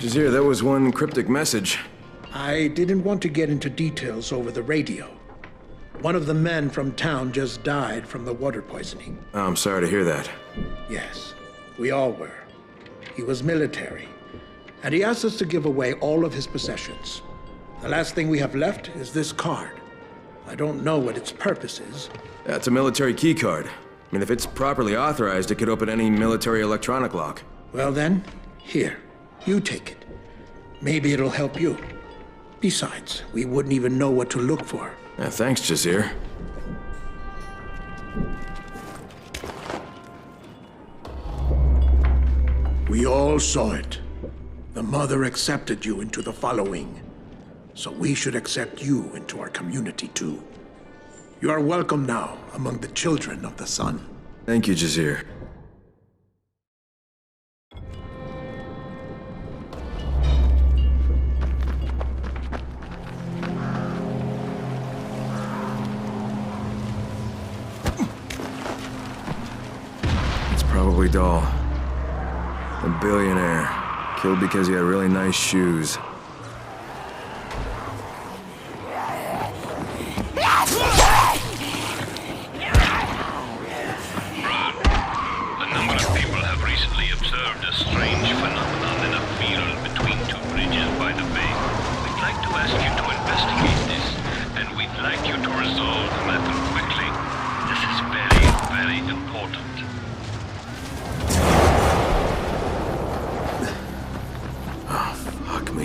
Jazeer, that was one cryptic message. I didn't want to get into details over the radio. One of the men from town just died from the water poisoning. Oh, I'm sorry to hear that. Yes, we all were. He was military, and he asked us to give away all of his possessions. The last thing we have left is this card. I don't know what its purpose is. That's a military key card. I mean, if it's properly authorized, it could open any military electronic lock. Well then, here, you take it. Maybe it'll help you. Besides, we wouldn't even know what to look for. Thanks, Jazeer. We all saw it. The Mother accepted you into the following. So we should accept you into our community too. You are welcome now among the children of the Sun. Thank you, Jazeer. It's probably Dahl. A billionaire. Killed because he had really nice shoes.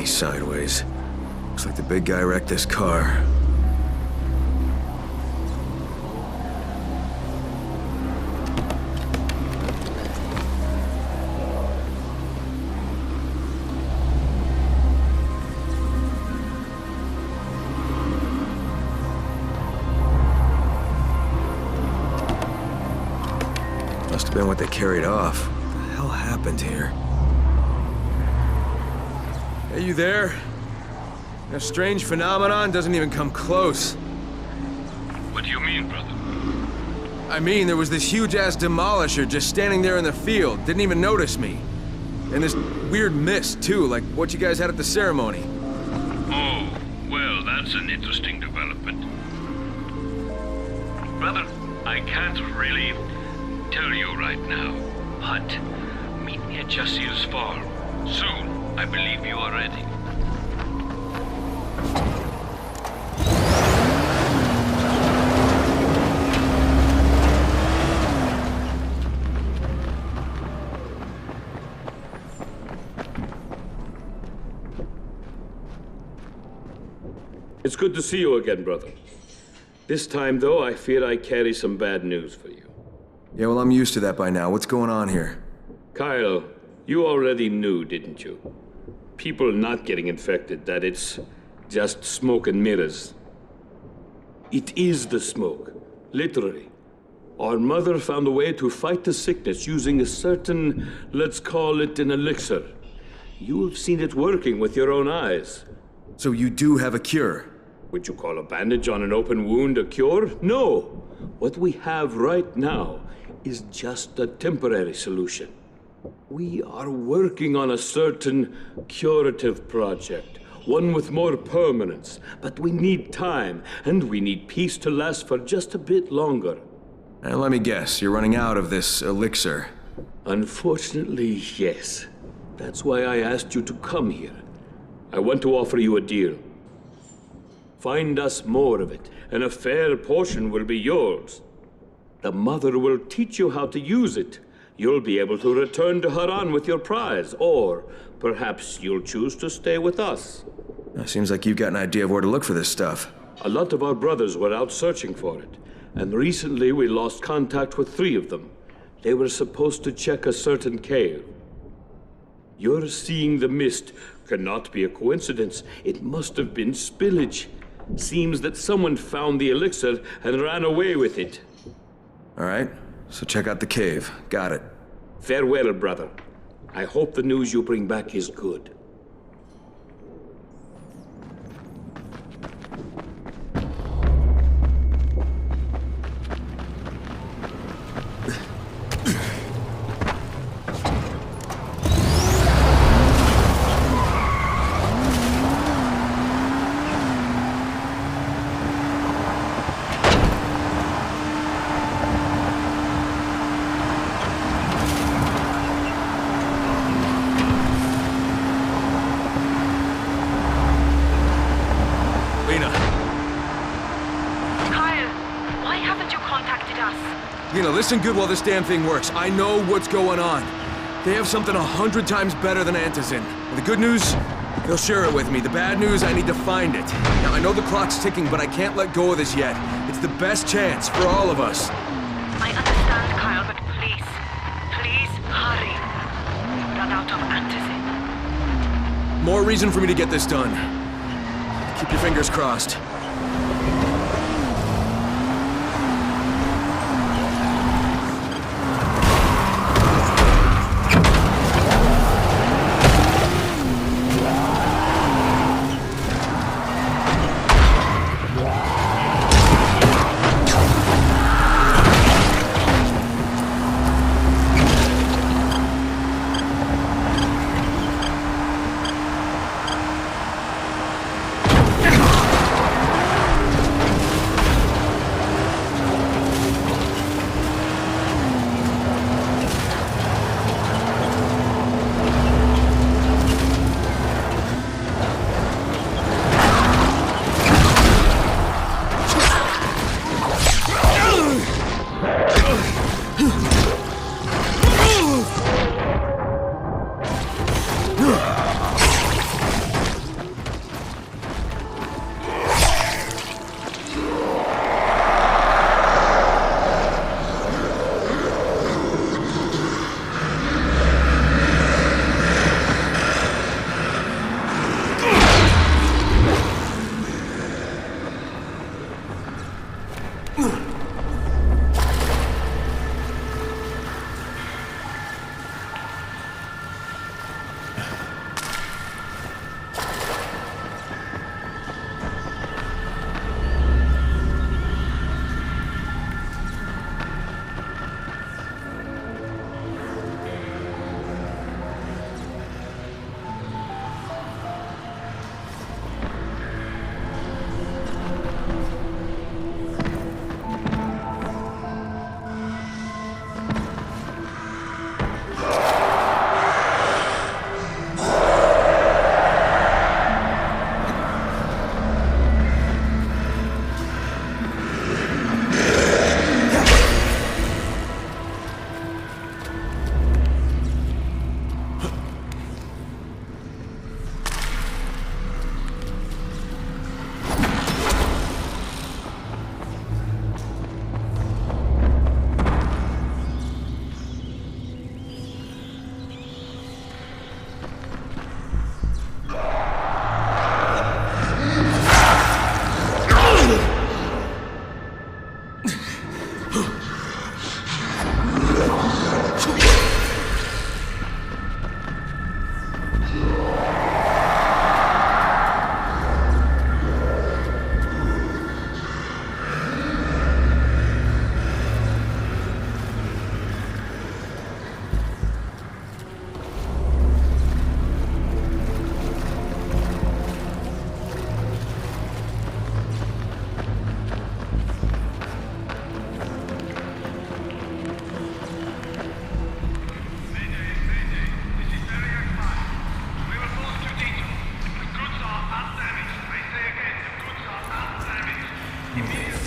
Sideways. Looks like the big guy wrecked this car. Must have been what they carried off. What the hell happened here? Hey, you there? A strange phenomenon doesn't even come close. What do you mean, brother? I mean, there was this huge-ass demolisher just standing there in the field, didn't even notice me. And this weird mist, too, like what you guys had at the ceremony. Oh, well, that's an interesting development. Brother, I can't really tell you right now, but meet me at Jazeer's farm. Soon. I believe you are ready. It's good to see you again, brother. This time, though, I fear I carry some bad news for you. Yeah, well, I'm used to that by now. What's going on here? Kyle, you already knew, didn't you? People not getting infected, that it's just smoke and mirrors. It is the smoke, literally. Our mother found a way to fight the sickness using a certain, let's call it an elixir. You've seen it working with your own eyes. So you do have a cure? Would you call a bandage on an open wound a cure? No. What we have right now is just a temporary solution. We are working on a certain curative project, one with more permanence, but we need time, and we need peace to last for just a bit longer. And let me guess, you're running out of this elixir. Unfortunately, yes. That's why I asked you to come here. I want to offer you a deal. Find us more of it, and a fair portion will be yours. The Mother will teach you how to use it. You'll be able to return to Haran with your prize, or perhaps you'll choose to stay with us. Seems like you've got an idea of where to look for this stuff. A lot of our brothers were out searching for it, and recently we lost contact with 3 of them. They were supposed to check a certain cave. Your seeing the mist cannot be a coincidence. It must have been spillage. Seems that someone found the elixir and ran away with it. All right. So check out the cave. Got it. Farewell, brother. I hope the news you bring back is good. Lena, listen good while this damn thing works. I know what's going on. They have something 100 times better than Antizin. And the good news, they'll share it with me. The bad news, I need to find it. Now, I know the clock's ticking, but I can't let go of this yet. It's the best chance for all of us. I understand, Kyle, but please hurry. We've run out of Antizin. More reason for me to get this done. Keep your fingers crossed.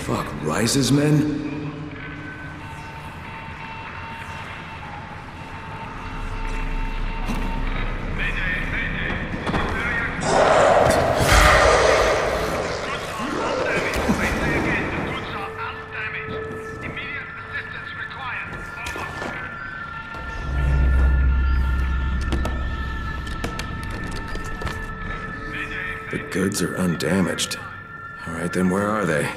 Fuck, Rise's men? The goods are undamaged. All right, then where are they?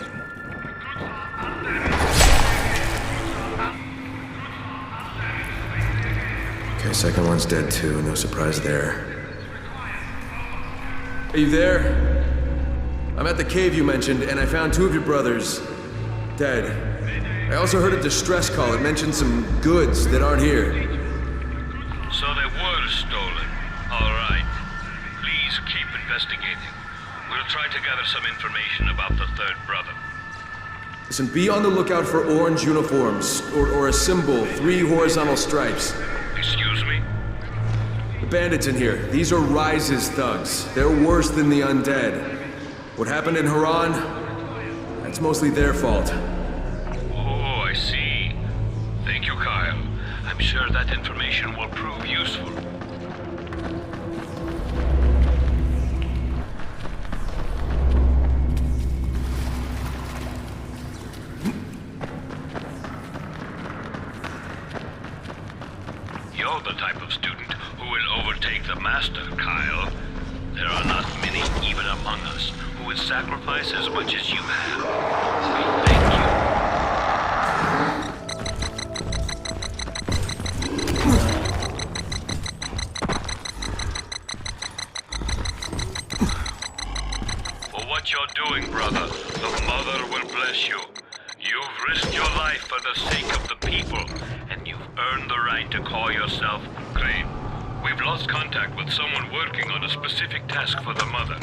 Okay, second one's dead too. No surprise there. Are you there? I'm at the cave you mentioned, and I found two of your brothers dead. I also heard a distress call. It mentioned some goods that aren't here. So they were stolen. All right. Please keep investigating. We'll try to gather some information about the third brother. Listen, be on the lookout for orange uniforms, or a symbol, 3 horizontal stripes. Excuse me? The bandits in here, these are Rise's thugs. They're worse than the undead. What happened in Haran? That's mostly their fault. Oh, I see. That information will prove useful. You're the type of student who will overtake the master, Kyle. There are not many, even among us, who would sacrifice as much as you have. We thank you. For what you're doing, brother, the Mother will bless you. You've risked your life for the sake of the people, and you've earned the right to call yourself Crane. We've lost contact with someone working on a specific task for the Mother.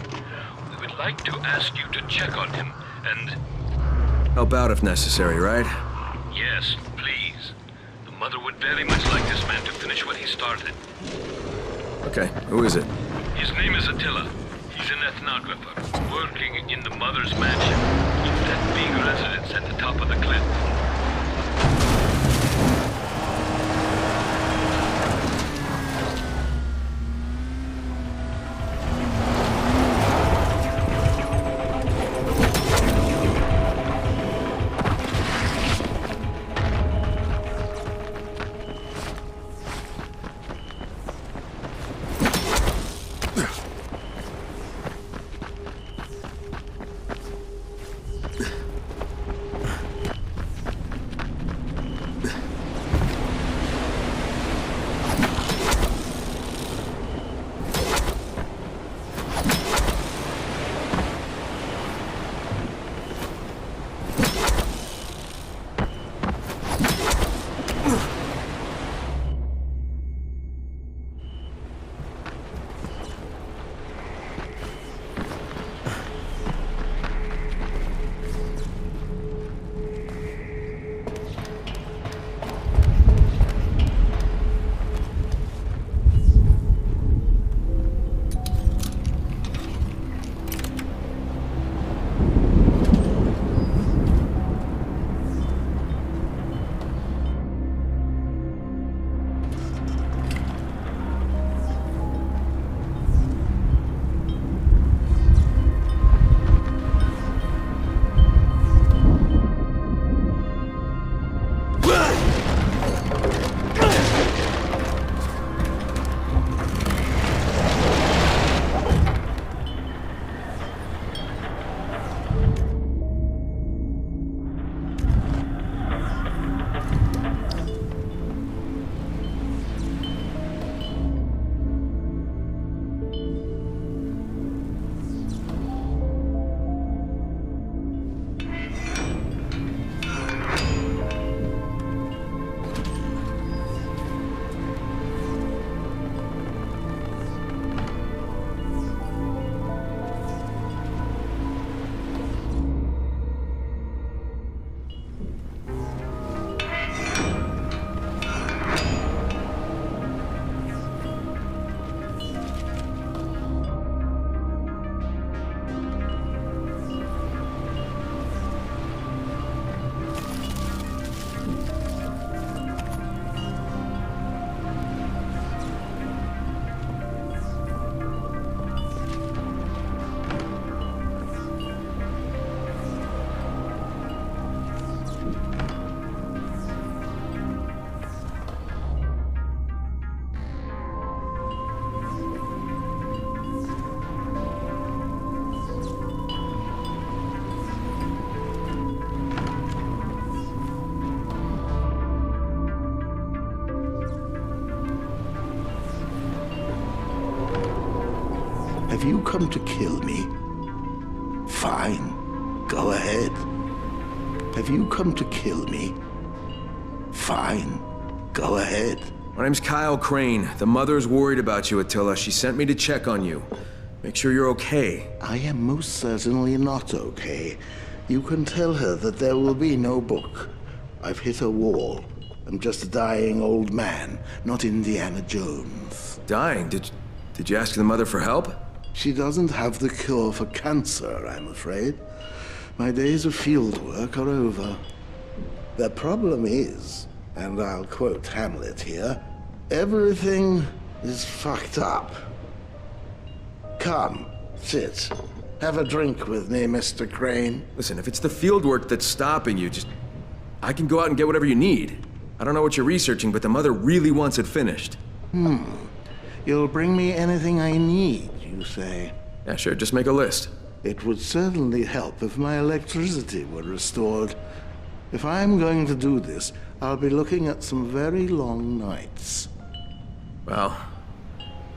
We would like to ask you to check on him and... Help out if necessary, right? Yes, please. The Mother would very much like this man to finish what he started. Okay, who is it? His name is Attila. He's an ethnographer, working in the Mother's mansion. It's that big residence at the top of the cliff. Have you come to kill me? Fine. Go ahead. Have you come to kill me? Fine. Go ahead. My name's Kyle Crane. The Mother's worried about you, Attila. She sent me to check on you. Make sure you're okay. I am most certainly not okay. You can tell her that there will be no book. I've hit a wall. I'm just a dying old man, not Indiana Jones. Dying? Did you ask the Mother for help? She doesn't have the cure for cancer, I'm afraid. My days of field work are over. The problem is, and I'll quote Hamlet here, Everything is fucked up. Come, sit. Have a drink with me, Mr. Crane. Listen, if it's the fieldwork that's stopping you, I can go out and get whatever you need. I don't know what you're researching, but the mother really wants it finished. You'll bring me anything I need, you say? Yeah, sure, just make a list. It would certainly help if my electricity were restored. If I'm going to do this, I'll be looking at some very long nights. Well,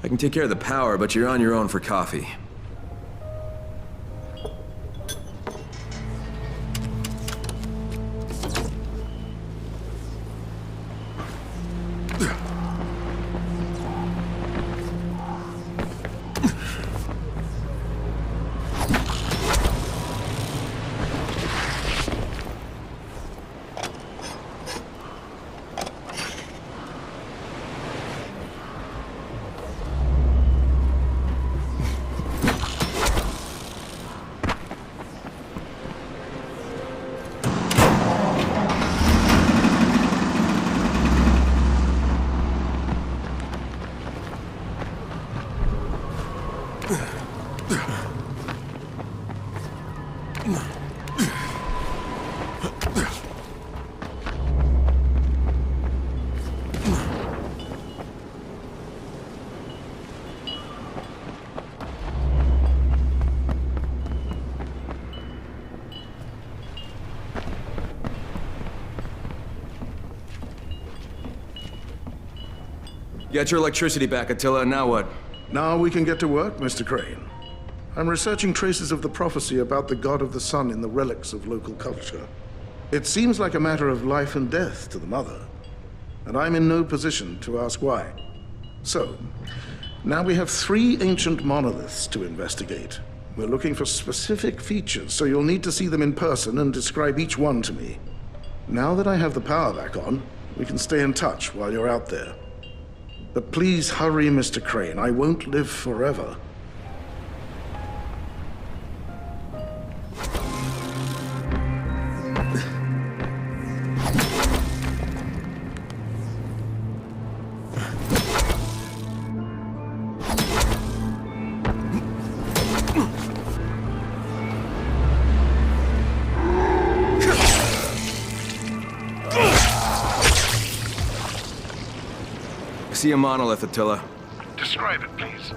I can take care of the power, but you're on your own for coffee. You got your electricity back, Attila, and now what? Now we can get to work, Mr. Crane. I'm researching traces of the prophecy about the god of the sun in the relics of local culture. It seems like a matter of life and death to the mother, and I'm in no position to ask why. So, now we have 3 ancient monoliths to investigate. We're looking for specific features, so you'll need to see them in person and describe each one to me. Now that I have the power back on, we can stay in touch while you're out there. But please hurry, Mr. Crane. I won't live forever. I see a monolith, Attila. Describe it, please.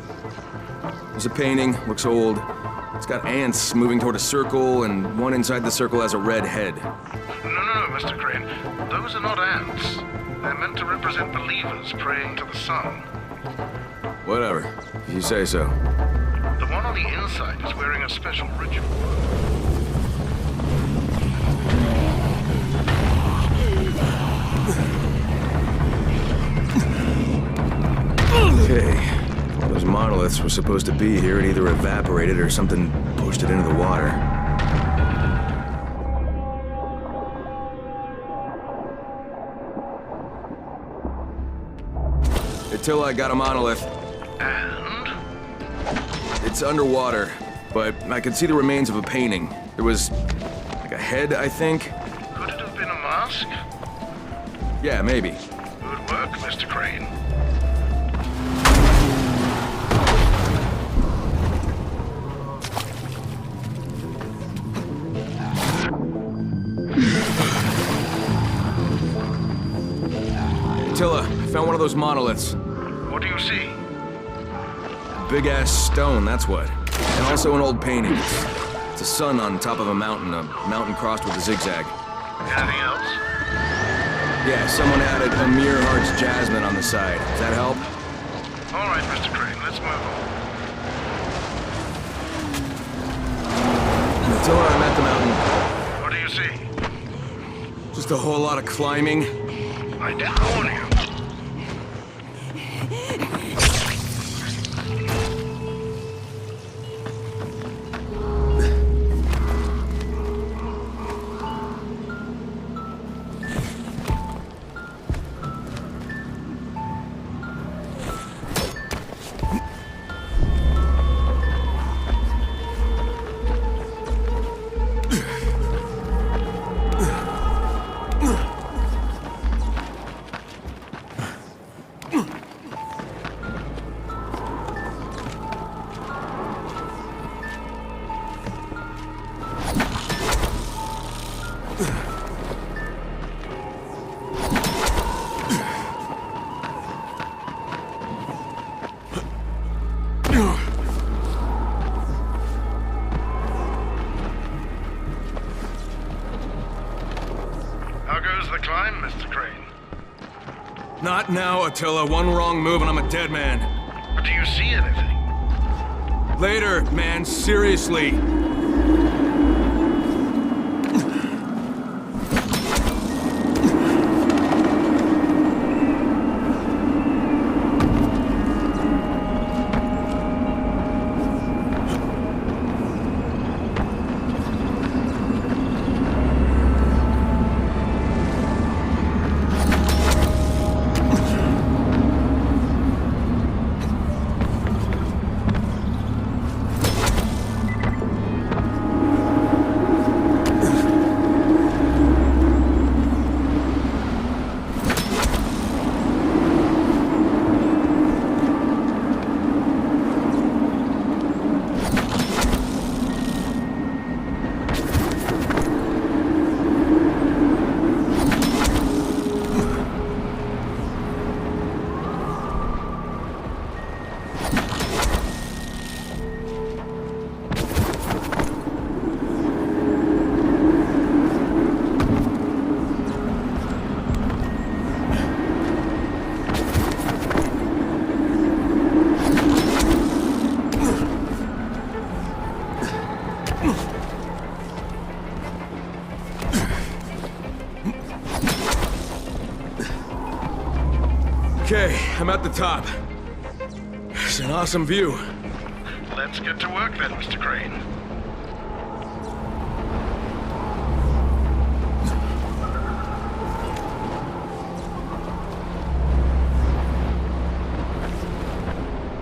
There's a painting, looks old. It's got ants moving toward a circle, and one inside the circle has a red head. No, Mr. Crane. Those are not ants. They're meant to represent believers praying to the sun. Whatever, if you say so. The one on the inside is wearing a special ritual. Okay. Well, those monoliths were supposed to be here and either evaporated or something pushed it into the water. Attila, I got a monolith. And? It's underwater, but I can see the remains of a painting. There was, like, a head, I think. Could it have been a mask? Yeah, maybe. Good work, Mr. Crane. Attila, I found one of those monoliths. What do you see? Big-ass stone, that's what. And also an old painting. It's a sun on top of a mountain crossed with a zigzag. Anything else? Yeah, someone added Amir Hart's Jasmine on the side. Does that help? All right, Mr. Crane, let's move on. Attila, I'm at the mountain. What do you see? Just a whole lot of climbing. I did warn you. Not now, Attila. One wrong move and I'm a dead man. But do you see anything? Later, man. Seriously. Okay, I'm at the top. It's an awesome view. Let's get to work then, Mr. Crane.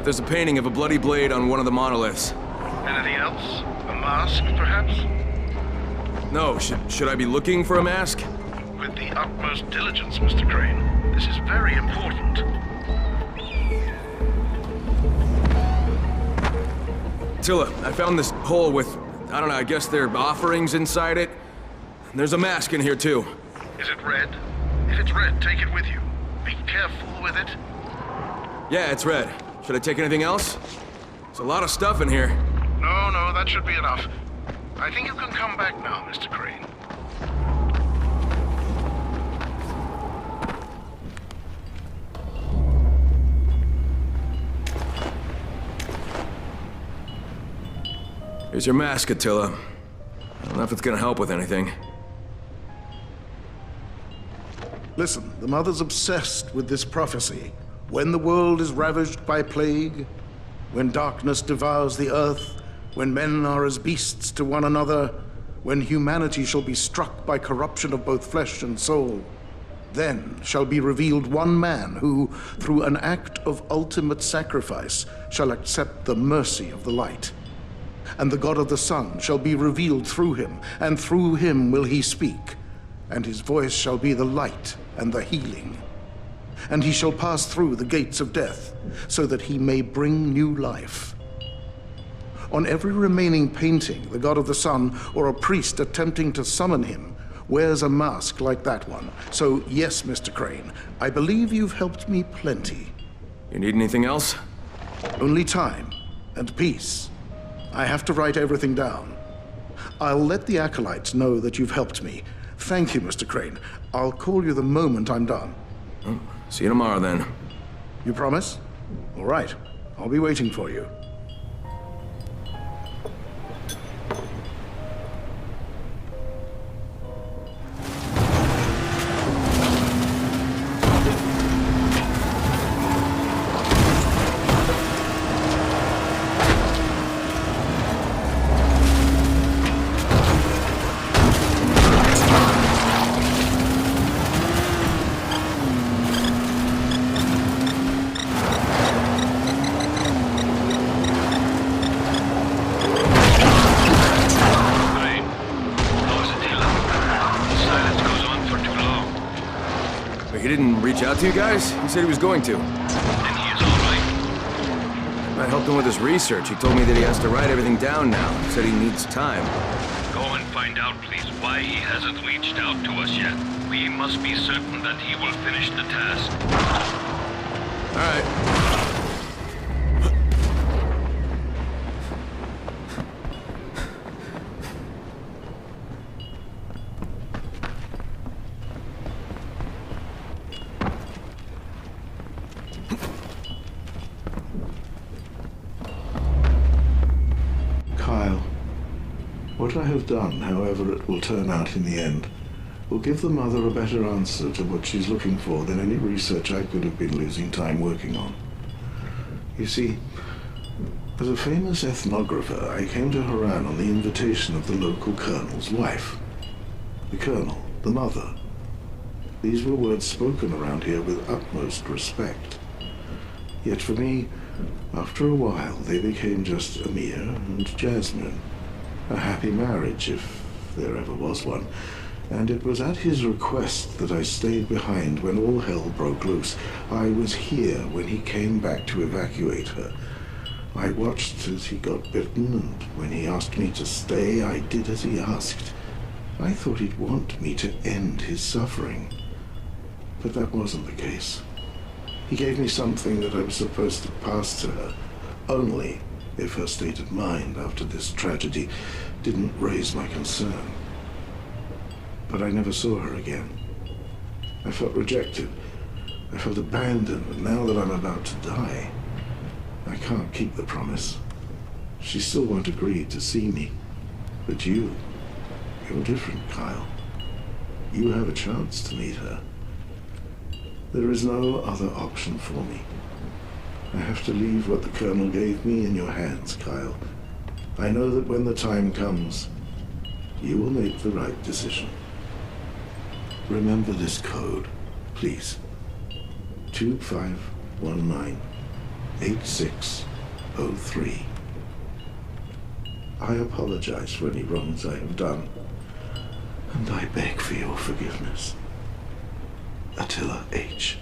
There's a painting of a bloody blade on one of the monoliths. Anything else? A mask, perhaps? No, should I be looking for a mask? With the utmost diligence, Mr. Crane. This is very important. Attila, I found this hole with, I don't know, I guess they're offerings inside it. And there's a mask in here too. Is it red? If it's red, take it with you. Be careful with it. Yeah, it's red. Should I take anything else? There's a lot of stuff in here. No, that should be enough. I think you can come back now, Mr. Crane. Here's your mask, Attila. I don't know if it's gonna help with anything. Listen, the Mother's obsessed with this prophecy. When the world is ravaged by plague, when darkness devours the earth, when men are as beasts to one another, when humanity shall be struck by corruption of both flesh and soul, then shall be revealed one man who, through an act of ultimate sacrifice, shall accept the mercy of the light. And the God of the Sun shall be revealed through him, and through him will he speak, and his voice shall be the light and the healing. And he shall pass through the gates of death, so that he may bring new life. On every remaining painting, the God of the Sun, or a priest attempting to summon him, wears a mask like that one. So yes, Mr. Crane, I believe you've helped me plenty. You need anything else? Only time and peace. I have to write everything down. I'll let the Acolytes know that you've helped me. Thank you, Mr. Crane. I'll call you the moment I'm done. See you tomorrow, then. You promise? All right. I'll be waiting for you. He didn't reach out to you guys? He said he was going to. And he is all right. I helped him with his research. He told me that he has to write everything down now. He said he needs time. Go and find out, please, why he hasn't reached out to us yet. We must be certain that he will finish the task. All right. What I have done, however it will turn out in the end, will give the mother a better answer to what she's looking for than any research I could have been losing time working on. You see, as a famous ethnographer, I came to Haran on the invitation of the local colonel's wife. The colonel, the mother. These were words spoken around here with utmost respect. Yet for me, after a while, they became just Amir and Jasmine. A happy marriage, if there ever was one. And it was at his request that I stayed behind when all hell broke loose. I was here when he came back to evacuate her. I watched as he got bitten, and when he asked me to stay, I did as he asked. I thought he'd want me to end his suffering. But that wasn't the case. He gave me something that I was supposed to pass to her, only if her state of mind after this tragedy didn't raise my concern. But I never saw her again. I felt rejected. I felt abandoned, and now that I'm about to die, I can't keep the promise. She still won't agree to see me. But you're different, Kyle. You have a chance to meet her. There is no other option for me. I have to leave what the Colonel gave me in your hands, Kyle. I know that when the time comes, you will make the right decision. Remember this code, please. 2519-8603. I apologize for any wrongs I have done, and I beg for your forgiveness. Attila H.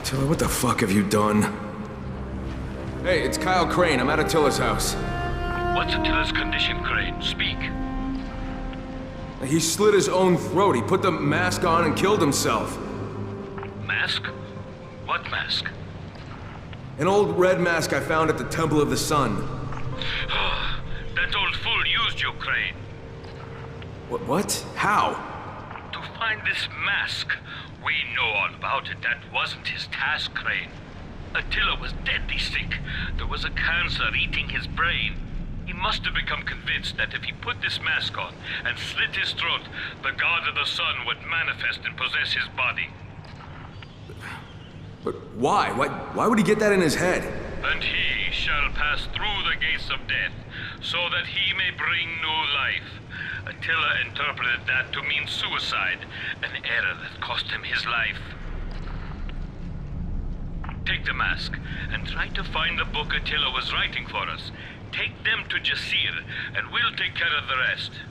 Attila, what the fuck have you done? Hey, it's Kyle Crane. I'm at Attila's house. What's Attila's condition, Crane? Speak. He slit his own throat. He put the mask on and killed himself. Mask? What mask? An old red mask I found at the Temple of the Sun. That old fool used you, Crane. What? How? To find this mask. We know all about it. That wasn't his task, Crane. Attila was deadly sick. There was a cancer eating his brain. He must have become convinced that if he put this mask on and slit his throat, the god of the sun would manifest and possess his body. But why? Why would he get that in his head? And he shall pass through the gates of death, so that he may bring new life. Attila interpreted that to mean suicide, an error that cost him his life. Take the mask, and try to find the book Attila was writing for us. Take them to Jasir, and we'll take care of the rest.